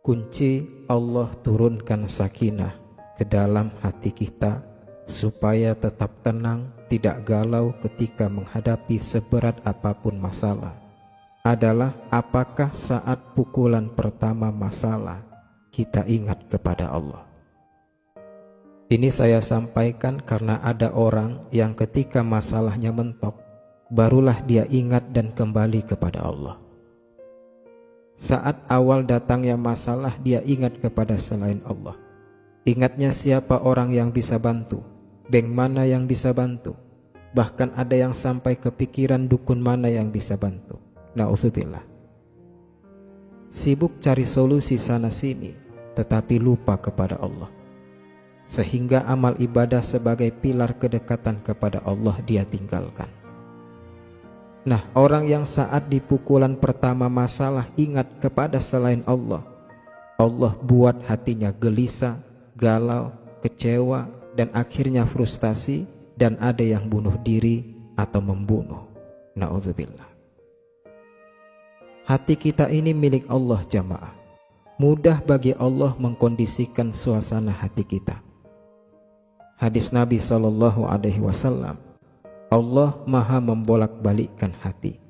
Kunci Allah turunkan sakinah ke dalam hati kita supaya tetap tenang, tidak galau ketika menghadapi seberat apapun masalah adalah apakah saat pukulan pertama masalah kita ingat kepada Allah. Ini saya sampaikan karena ada orang yang ketika masalahnya mentok, barulah dia ingat dan kembali kepada Allah. Saat awal datangnya masalah, dia ingat kepada selain Allah. Ingatnya siapa orang yang bisa bantu, bank mana yang bisa bantu. Bahkan ada yang sampai kepikiran dukun mana yang bisa bantu. Na'udzubillah. Sibuk cari solusi sana sini, tetapi lupa kepada Allah. Sehingga amal ibadah sebagai pilar kedekatan kepada Allah dia tinggalkan. Nah, orang yang saat di pukulan pertama masalah ingat kepada selain Allah, Allah buat hatinya gelisah, galau, kecewa, dan akhirnya frustasi, dan ada yang bunuh diri atau membunuh. Na'udzubillah. Hati kita ini milik Allah jamaah. Mudah bagi Allah mengkondisikan suasana hati kita. Hadis Nabi SAW, Allah maha membolak-balikkan hati.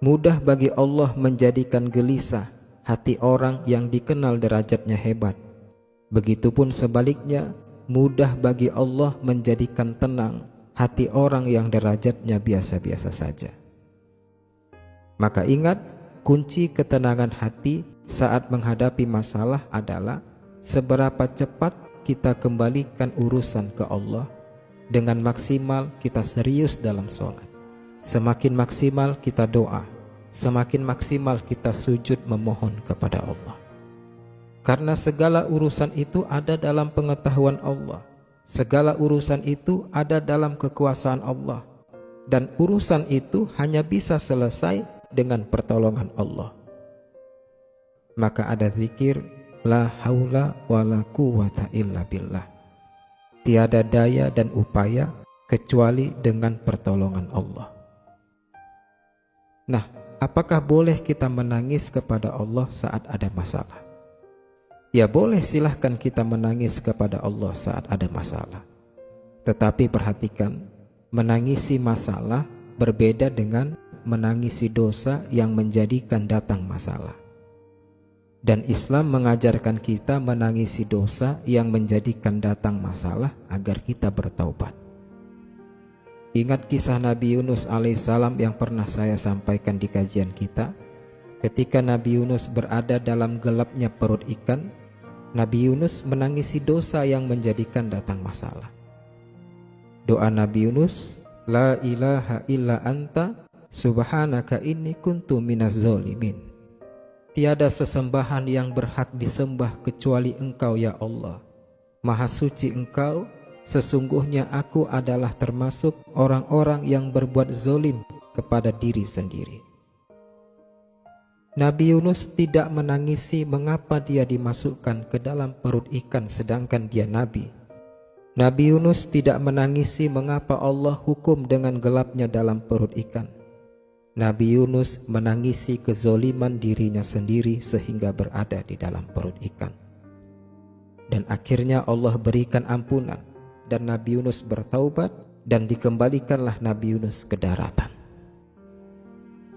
Mudah bagi Allah menjadikan gelisah hati orang yang dikenal derajatnya hebat. Begitupun sebaliknya, mudah bagi Allah menjadikan tenang hati orang yang derajatnya biasa-biasa saja. Maka ingat, kunci ketenangan hati saat menghadapi masalah adalah seberapa cepat kita kembalikan urusan ke Allah. Dengan maksimal kita serius dalam sholat, semakin maksimal kita doa, semakin maksimal kita sujud memohon kepada Allah. Karena segala urusan itu ada dalam pengetahuan Allah, segala urusan itu ada dalam kekuasaan Allah, dan urusan itu hanya bisa selesai dengan pertolongan Allah. Maka ada zikir la haula wala quwata illa billah. Tiada daya dan upaya kecuali dengan pertolongan Allah. Nah, apakah boleh kita menangis kepada Allah saat ada masalah? Ya boleh, silahkan kita menangis kepada Allah saat ada masalah. Tetapi perhatikan, menangisi masalah berbeda dengan menangisi dosa yang menjadikan datang masalah. Dan Islam mengajarkan kita menangisi dosa yang menjadikan datang masalah agar kita bertaubat. Ingat kisah Nabi Yunus alaihissalam yang pernah saya sampaikan di kajian kita. Ketika Nabi Yunus berada dalam gelapnya perut ikan, Nabi Yunus menangisi dosa yang menjadikan datang masalah. Doa Nabi Yunus, la ilaha illa anta subhanaka inni kuntu minaz zalimin. Tiada sesembahan yang berhak disembah kecuali Engkau ya Allah. Maha suci Engkau, sesungguhnya aku adalah termasuk orang-orang yang berbuat zalim kepada diri sendiri. Nabi Yunus tidak menangisi mengapa dia dimasukkan ke dalam perut ikan sedangkan dia Nabi. Nabi Yunus tidak menangisi mengapa Allah hukum dengan gelapnya dalam perut ikan. Nabi Yunus menangisi kezoliman dirinya sendiri sehingga berada di dalam perut ikan. Dan akhirnya Allah berikan ampunan dan Nabi Yunus bertaubat dan dikembalikanlah Nabi Yunus ke daratan.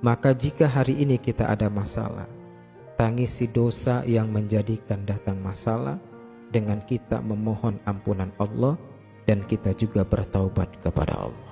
Maka jika hari ini kita ada masalah, tangisi dosa yang menjadikan datang masalah dengan kita memohon ampunan Allah dan kita juga bertaubat kepada Allah.